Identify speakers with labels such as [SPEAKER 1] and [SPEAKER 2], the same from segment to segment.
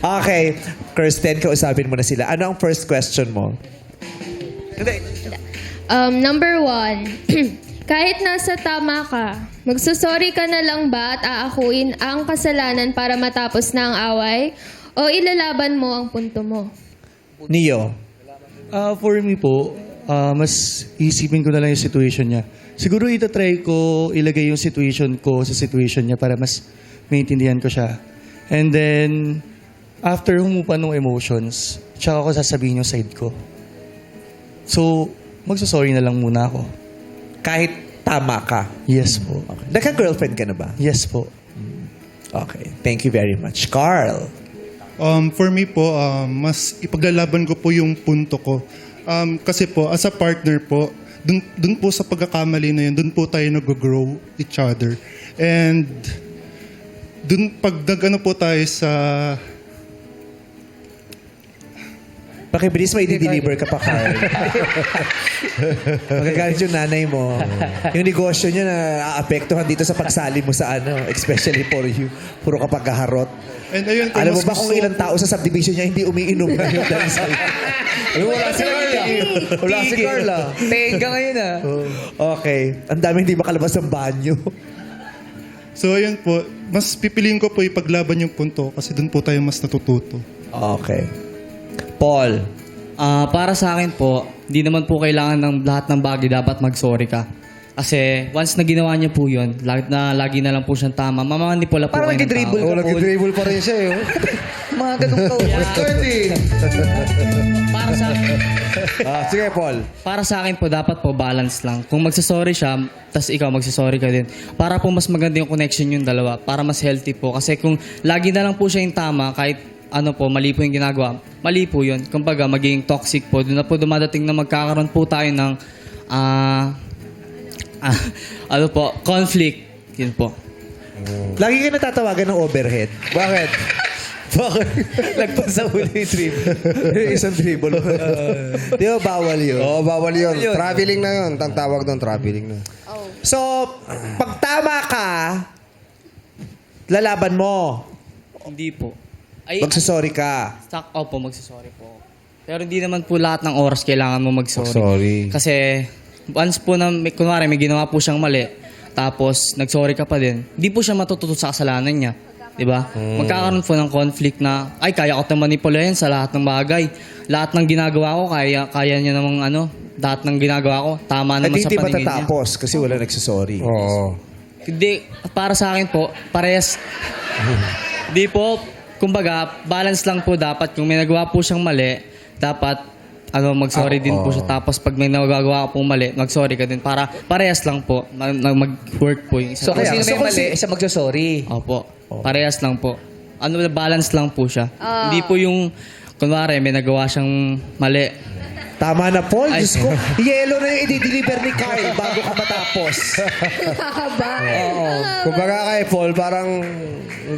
[SPEAKER 1] Okay, Kirsten, kausapin mo na sila. Ano ang first question mo?
[SPEAKER 2] Number 1, kahit nasa tama ka, magsusorry ka na lang ba at aakuin ang kasalanan para matapos na ang away? O ilalaban mo ang punto mo?
[SPEAKER 1] Neo.
[SPEAKER 3] For me po, mas isipin ko na lang yung situation niya. Siguro itatry ko ilagay yung situation ko sa situation niya para mas maintindihan ko siya. And then, after humupa ng emotions, tsaka ko sasabihin yung side ko. So, magsasorry na lang muna ako.
[SPEAKER 1] Kahit tama ka.
[SPEAKER 3] Yes po.
[SPEAKER 1] Okay. Nagka-girlfriend ka na ba?
[SPEAKER 3] Yes po.
[SPEAKER 1] Okay. Thank you very much. Carl.
[SPEAKER 4] For me po, mas ipaglalaban ko po yung punto ko. Kasi po, as a partner po, dun po sa pagkakamali na yun, dun po tayo nag-grow each other. And dun pag nag-ano po tayo sa...
[SPEAKER 1] Pakibilis, may i-deliver ka pa, Carl. Magagalit yung nanay mo. Yung negosyo niya na aapektuhan dito sa pagsali mo sa ano, especially for you. Puro ka pagkaharot.
[SPEAKER 4] And ayun po,
[SPEAKER 1] Alam mo
[SPEAKER 4] mas
[SPEAKER 1] ba kung
[SPEAKER 4] gusto
[SPEAKER 1] ilang tao sa subdivision niya hindi umiinom ngayon dahil sa'yo?
[SPEAKER 5] Wala si Carla. Wala si Carla. Tenga ngayon ah.
[SPEAKER 1] Okay. Ang dami hindi makalabas ng banyo.
[SPEAKER 4] So ayun po, mas pipiliin ko po ipaglaban yung punto kasi dun po tayo mas natututo.
[SPEAKER 1] Okay. Paul.
[SPEAKER 6] Para sa akin po, hindi naman po kailangan ng lahat ng bagay dapat mag-sorry ka. Kasi once na ginawa niya po yun, lagi na lang po siyang tama. Mamanipula po
[SPEAKER 5] Parang
[SPEAKER 6] kayo ng
[SPEAKER 5] nag-dribble
[SPEAKER 6] tao.
[SPEAKER 5] ka, Paul.
[SPEAKER 3] Nag-dribble pa rin siya eh.
[SPEAKER 5] Mga ganun ka.
[SPEAKER 6] Para sa akin,
[SPEAKER 1] Sige, Paul.
[SPEAKER 6] para sa akin po, dapat po balance lang. Kung magsasorry siya, tas ikaw magsasorry ka din. Para po mas maganda yung connection yung dalawa. Para mas healthy po. Kasi kung lagi na lang po siya yung tama, kahit ano po, mali po yung ginagawa, mali po yun. Kumbaga, magiging toxic po. Doon na po dumadating na magkakaroon po tayo ng ano po, conflict. Yun po.
[SPEAKER 1] Lagi ka natatawagan ng overhead. Bakit? Bakit?
[SPEAKER 5] Nagpasa uli yung trip.
[SPEAKER 1] Isang dribble. Di ba bawal yun?
[SPEAKER 7] Oo, bawal yun.
[SPEAKER 5] Yun.
[SPEAKER 7] Traveling na yun. Ang tawag doon, traveling na.
[SPEAKER 1] So, pag tama ka, lalaban mo.
[SPEAKER 6] Hindi po. Ay,
[SPEAKER 1] Magsasorry ka.
[SPEAKER 6] Opo, magsasorry po. Pero hindi naman po lahat ng oras kailangan mo mag-sorry.
[SPEAKER 7] Sorry.
[SPEAKER 6] Kasi once po na, kunwari may ginawa po siyang mali, tapos nag-sorry ka pa din, hindi po siya matututo sa kasalanan niya. Diba? Magkakaroon po ng conflict na, ay, kaya ko itong manipulahin sa lahat ng bagay. Lahat ng ginagawa ko, kaya niya namang lahat ng ginagawa ko, tama
[SPEAKER 1] At
[SPEAKER 6] naman sa
[SPEAKER 1] hindi
[SPEAKER 6] paningin niya.
[SPEAKER 1] matatapos kasi wala nagsasorry.
[SPEAKER 7] Oo.
[SPEAKER 6] Hindi, para sa akin po, parehas. Hindi po, kumbaga, balance lang po dapat. Kung may nagawa po siyang mali, dapat mag-sorry din po siya. Tapos pag may nagagawa po mali, mag-sorry ka din. Para parehas lang po. Mag-work po yung isa.
[SPEAKER 5] So kung sino may mali, siya magsasorry.
[SPEAKER 6] Opo. Parehas lang po. Balance lang po siya. Hindi po yung, kunwari, may nagawa siyang mali.
[SPEAKER 1] Tama na, Paul. Diyos ko, yellow na yung i-deliver ni Carl bago ka matapos.
[SPEAKER 7] Oo. Kumbaga kay Paul, parang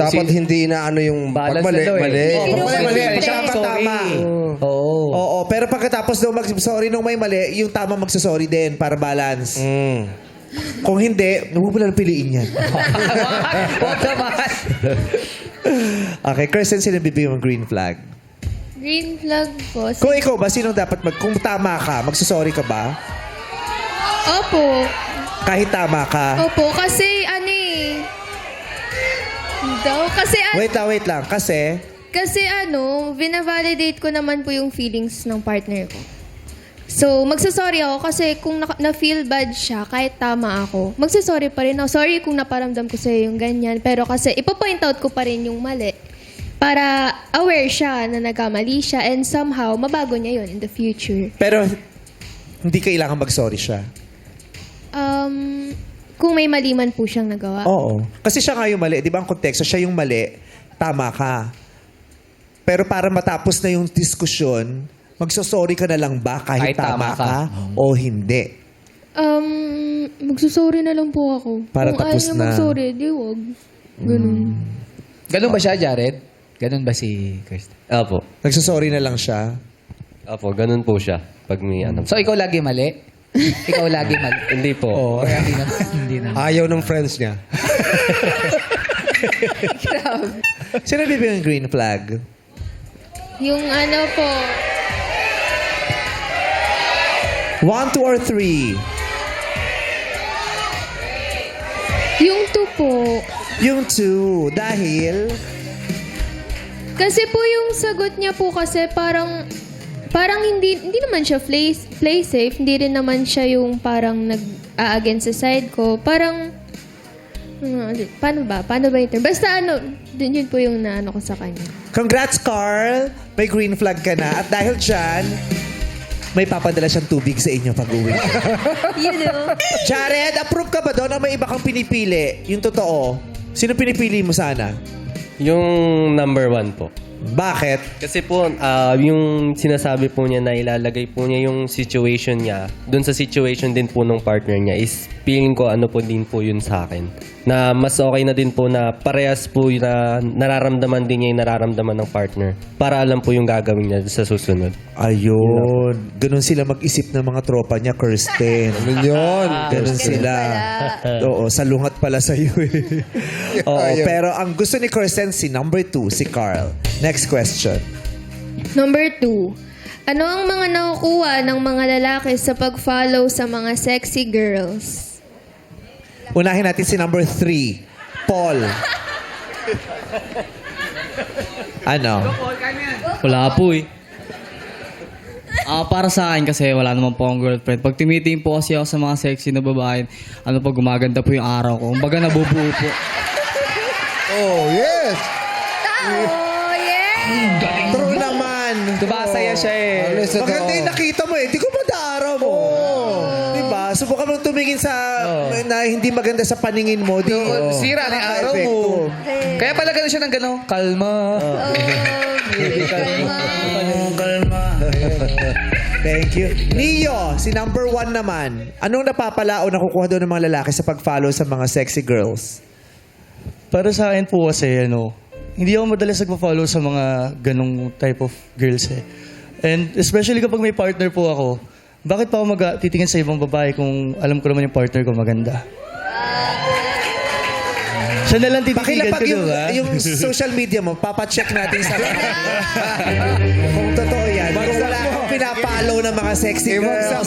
[SPEAKER 7] dapat hindi na ano yung
[SPEAKER 5] Balance
[SPEAKER 7] pag mali.
[SPEAKER 5] na daw eh.
[SPEAKER 7] Mali.
[SPEAKER 1] Oo, pag may mali,
[SPEAKER 5] Sorry.
[SPEAKER 1] siya pa tama.
[SPEAKER 5] Oo.
[SPEAKER 1] Oo, pero pagkatapos daw mag-sorry nung may mali, yung tama magsasorry din para balance. Kung hindi, huwag mo lang piliin yan.
[SPEAKER 5] Huwag naman.
[SPEAKER 1] Okay, Kristen, sino bibigyan ng green flag?
[SPEAKER 2] Green flag po.
[SPEAKER 1] Kung ikaw ba, sinong dapat kung tama ka, magsasorry ka ba?
[SPEAKER 2] Opo.
[SPEAKER 1] Kahit tama ka?
[SPEAKER 2] Opo, kasi
[SPEAKER 1] Wait lang. Kasi,
[SPEAKER 2] binavalidate ko naman po yung feelings ng partner ko. So, magsasorry ako kasi kung na-feel bad siya, kahit tama ako, magsasorry pa rin ako. Sorry kung naparamdam ko sa'yo yung ganyan. Pero kasi, ipapoint out ko pa rin yung mali. Para aware siya na nagkamali siya and somehow, mabago niya yun in the future.
[SPEAKER 1] pero hindi kailangan mag-sorry siya.
[SPEAKER 2] Kung may mali man po siyang nagawa.
[SPEAKER 1] Oo. Kasi siya nga yung mali. Di ba ang konteksto, siya yung mali, tama ka. Pero para matapos na yung diskusyon, magsasorry ka na lang ba kahit
[SPEAKER 5] Kahit
[SPEAKER 1] tama
[SPEAKER 5] tama
[SPEAKER 1] ka o hindi?
[SPEAKER 2] Magsusorry na lang po ako.
[SPEAKER 1] Para
[SPEAKER 2] kung
[SPEAKER 1] tapos
[SPEAKER 2] ayaw niya
[SPEAKER 1] na.
[SPEAKER 2] magsorry, di wag. Ganun.
[SPEAKER 5] Ganun ba siya, Jared? Ganun ba si Kristen?
[SPEAKER 8] Opo.
[SPEAKER 1] Nagsasorry na lang siya.
[SPEAKER 8] Opo, ganun po siya. Pag may ano.
[SPEAKER 5] So ikaw lagi mali? Ikaw lagi mali?
[SPEAKER 8] Hindi po.
[SPEAKER 5] Kaya hindi naman. Hindi naman.
[SPEAKER 7] Ayaw ng friends niya.
[SPEAKER 1] Sino bibigyan ng green flag?
[SPEAKER 2] Yung ano po,
[SPEAKER 1] 1, 2, or 3?
[SPEAKER 2] yung 2 po.
[SPEAKER 1] Yung 2. Dahil?
[SPEAKER 2] Kasi po yung sagot niya po kasi parang hindi naman siya play safe, hindi rin naman siya yung parang nag-a-against sa side ko. Parang paano ba yung term? Basta yun po yung naano ko sa kanya.
[SPEAKER 1] Congrats, Carl! May green flag ka na. At dahil dyan, may papadala siyang tubig sa inyo pag-uwi.
[SPEAKER 2] You know?
[SPEAKER 1] Jared, approve ka ba doon o may iba kang pinipili? Yung totoo. Sino pinipili mo sana?
[SPEAKER 8] Yung number 1 po.
[SPEAKER 1] Bakit?
[SPEAKER 8] Kasi po, yung sinasabi po niya na ilalagay po niya yung situation niya, dun sa situation din po ng partner niya is feeling ko ano po din po yun sa akin. Na mas okay na din po na parehas po na nararamdaman din niya yung nararamdaman ng partner para alam po yung gagawin niya sa susunod.
[SPEAKER 1] Ayun. Ganun sila mag-isip ng mga tropa niya, Kirsten.
[SPEAKER 7] Ano yun?
[SPEAKER 1] Ganun sila. Oo, salungat pala sa'yo eh. Oo, pero ang gusto ni Kirsten, si number 2, si Carl. Next question.
[SPEAKER 2] Number 2. Ano ang mga nakukuha ng mga lalaki sa pag-follow sa mga sexy girls?
[SPEAKER 1] Unahin natin si number 3, Paul. Ano?
[SPEAKER 6] Wala po eh. Para sa akin kasi wala naman po akong girlfriend. Pag tumitingin po kasi ako sa mga sexy na babae, gumaganda po yung araw ko. Kumbaga nabubuo po.
[SPEAKER 7] Oh, yes!
[SPEAKER 2] Oh, yeah!
[SPEAKER 1] True naman.
[SPEAKER 5] Masaya siya eh.
[SPEAKER 7] Listen,
[SPEAKER 1] Maganda yung nakita mo eh. Di ko madaaraw mo. Diba? Subukan mong tumingin sa na hindi maganda sa paningin mo. Di,
[SPEAKER 5] Sira na yung araw mo. Kaya pala gano'n siya ng gano'n, kalma.
[SPEAKER 1] Thank you. Neo, si number 1 naman. Anong napapala o nakukuha doon ng mga lalaki sa pag-follow sa mga sexy girls?
[SPEAKER 3] Para sa akin po kasi, hindi ako madalas nagpa-follow sa mga ganong type of girls eh. And especially kapag may partner po ako, bakit pa ako titingin sa ibang babae kung alam ko naman yung partner ko maganda? Siya na lang tititigan ko,
[SPEAKER 1] Pakilapag
[SPEAKER 3] diba?
[SPEAKER 1] yung social media mo, papacheck natin sa kung totoo yan. Kung wala kang pinapollow ng mga sexy girls.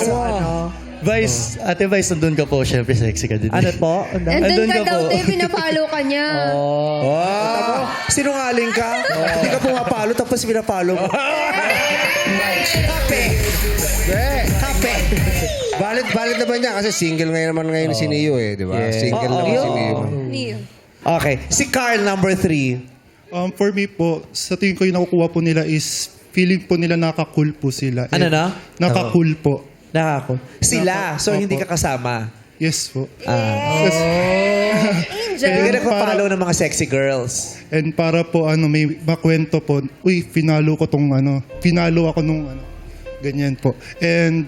[SPEAKER 3] Vice, Ate Vice, nandun ka po. Siyempre, sexy ka din.
[SPEAKER 1] Ano po?
[SPEAKER 2] Nandun ka daw, pinapalo ka niya.
[SPEAKER 1] Sinungaling ka? Hindi ka pumapalo tapos pinapalo mo. Kape!
[SPEAKER 7] Valid naman niya kasi single ngayon si Neo eh, di ba? Single naman si Neo.
[SPEAKER 1] Okay. Si Carl, number 3.
[SPEAKER 4] For me po, sa tingin ko yung nakukuha po nila is feeling po nila naka-cool po sila.
[SPEAKER 1] Ano na?
[SPEAKER 4] Naka-cool po.
[SPEAKER 1] Nakako. Sila. So,
[SPEAKER 4] Opo.
[SPEAKER 1] hindi ka kasama.
[SPEAKER 4] Yes po.
[SPEAKER 1] Hindi ka nagpa-follow ng mga sexy girls.
[SPEAKER 4] And para po may makwento po, pinalo ako nung ganyan po. And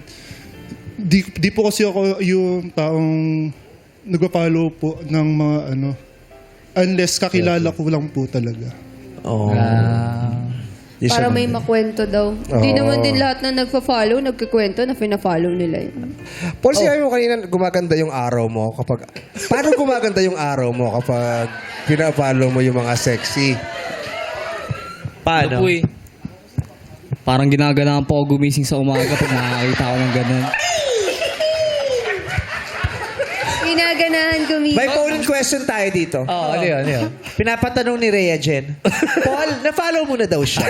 [SPEAKER 4] di po kasi ako yung taong nagpa-follow po ng mga unless kakilala ko lang po talaga.
[SPEAKER 1] Oh.
[SPEAKER 9] Para may makwento daw. Hindi naman din lahat na nagpa-follow, nagkikwento na pina-follow nila yun.
[SPEAKER 7] Paul, sinabi mo kanina gumaganda yung araw mo kapag... Paano gumaganda yung araw mo kapag pina-follow mo yung mga sexy?
[SPEAKER 1] Paano?
[SPEAKER 6] Po eh. Parang ginaganahan po ako gumising sa umaga pag nakakita ko ng ganun.
[SPEAKER 9] Ginaganahan gumising.
[SPEAKER 1] May phone question tayo dito.
[SPEAKER 5] Ano yun?
[SPEAKER 1] Pinapatanong ni Rhea Jen, Paul, na-follow mo na daw siya.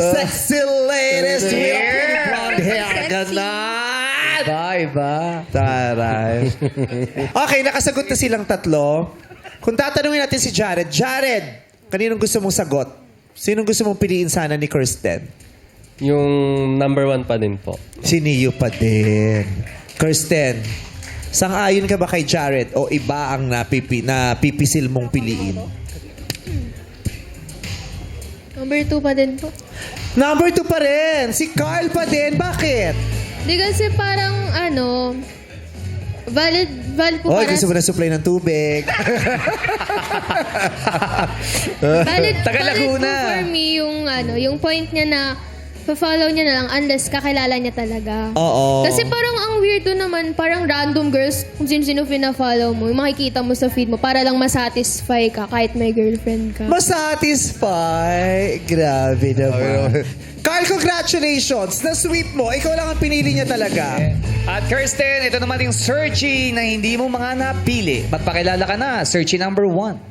[SPEAKER 1] Sexy ladies with blonde hair. Ganon.
[SPEAKER 5] Iba.
[SPEAKER 1] Taray. Okay, nakasagot na silang tatlo. Kung tatanungin natin si Jared, Jared, kaninong gusto mong sagot? Sinong gusto mong piliin sana ni Kirsten?
[SPEAKER 8] Yung number 1 pa din po.
[SPEAKER 1] Si Neo pa din. Kirsten, sang-ayon ka ba kay Jared o iba ang napipisil mong piliin?
[SPEAKER 2] Number 2 pa din po.
[SPEAKER 1] Number 2 pa rin. Si Carl pa din. Bakit?
[SPEAKER 2] Di kasi parang valid po
[SPEAKER 1] Oy,
[SPEAKER 2] para
[SPEAKER 1] gusto mo na supply ng tubig.
[SPEAKER 2] valid
[SPEAKER 5] Taga
[SPEAKER 2] po
[SPEAKER 5] Laguna.
[SPEAKER 2] for me yung yung point niya na pa-follow niya na lang unless kakilala niya talaga.
[SPEAKER 1] Oo.
[SPEAKER 2] Kasi parang ang weirdo naman, parang random girls, kung sino-sino pina-follow mo, yung makikita mo sa feed mo para lang masatisfy ka kahit may girlfriend ka.
[SPEAKER 1] Masatisfy. Grabe naman. Carl, congratulations! Na-sweep mo. Ikaw lang ang pinili niya talaga.
[SPEAKER 5] At Kirsten, ito naman yung searchy na hindi mo mga napili. Magpakilala ka na, searchy number 1.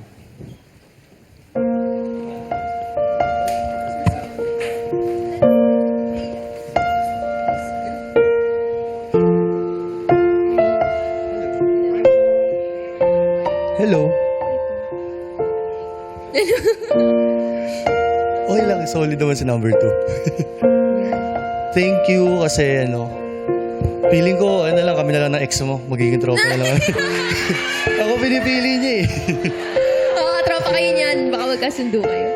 [SPEAKER 3] Hello. Okay lang, solid naman si number 2. Thank you kasi feeling ko, lang, kami na lang ng ex mo. Magiging tropa na lang. Ako pinipili niya eh.
[SPEAKER 2] Oo, tropa kayo niyan. Baka magkasundo kayo.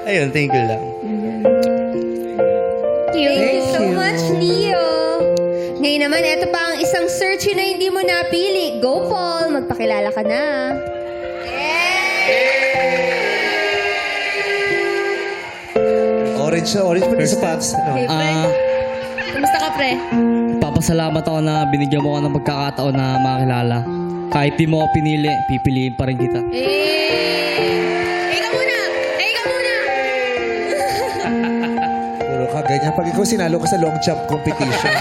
[SPEAKER 3] Ayun, thank you lang.
[SPEAKER 9] Thank you so much, Leo. Ngayon naman, ito pa ang isang searchy na hindi mo napili. Go, Paul. Magpakilala ka na.
[SPEAKER 1] Orange na orange. Pati sapatos.
[SPEAKER 2] Okay, pre. Kamusta ka, pre?
[SPEAKER 6] Papasalamat ako na binigyan mo ako ng pagkakataon na makilala. Kahit di mo ako pinili, pipiliin pa rin kita.
[SPEAKER 2] Ikaw muna! Ikaw muna!
[SPEAKER 1] Puro ka ganyan. Pag ikaw sinalo ka sa long jump competition.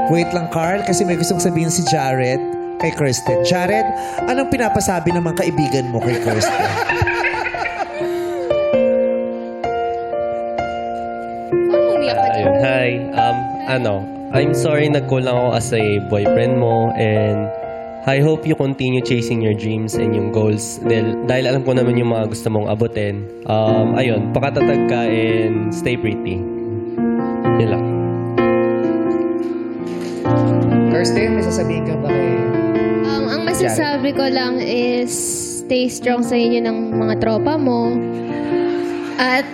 [SPEAKER 1] Wait lang, Carl, kasi may gustong sabihin si Jared kay Kirsten. Jared, anong pinapasabi ng mga kaibigan mo kay Kirsten?
[SPEAKER 8] Ayun, hi. I'm sorry nagkulang ako as a boyfriend mo and I hope you continue chasing your dreams and yung goals dahil alam ko naman yung mga gusto mong abutin. Ayun, pakatatag ka and stay pretty. Yun lang.
[SPEAKER 5] Kirsten, may sasabihin ka ba kay...
[SPEAKER 2] Ang masasabi ko lang is stay strong sa inyo ng mga tropa mo. At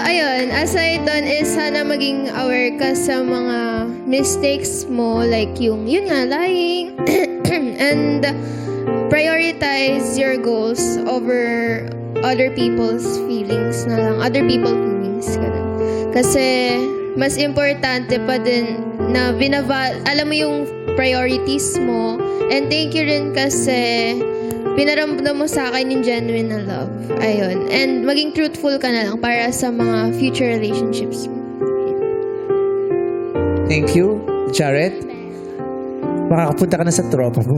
[SPEAKER 2] ayun, aside doon is sana maging aware ka sa mga mistakes mo like yun nga, lying. And prioritize your goals over other people's feelings na lang. Other people's feelings. Ganun. Kasi mas importante pa din na alam mo yung priorities mo. And thank you rin kasi pinaramdam mo sa akin yung genuine na love. Ayun. And maging truthful ka na lang para sa mga future relationships mo.
[SPEAKER 1] Thank you, Jared. Makakapunta ka na sa tropa mo.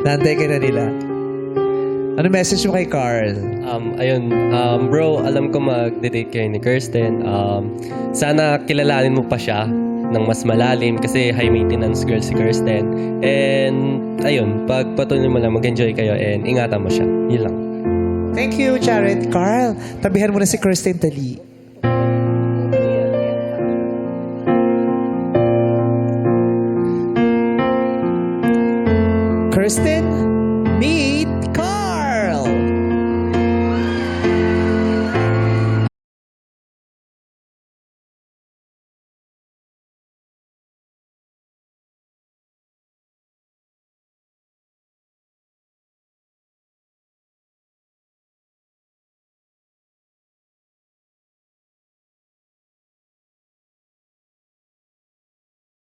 [SPEAKER 1] Nantay ka na nila. Ano message mo kay Carl?
[SPEAKER 8] Bro, alam ko mag-date kayo ni Kirsten. Sana kilalanin mo pa siya ng mas malalim kasi high maintenance girl si Kirsten. And ayun, pagpatuloy mo lang, mag-enjoy kayo and ingatan mo siya. Yun lang.
[SPEAKER 1] Thank you, Jared. Carl, tabihan mo na si Kirsten Tali. Kirsten, meet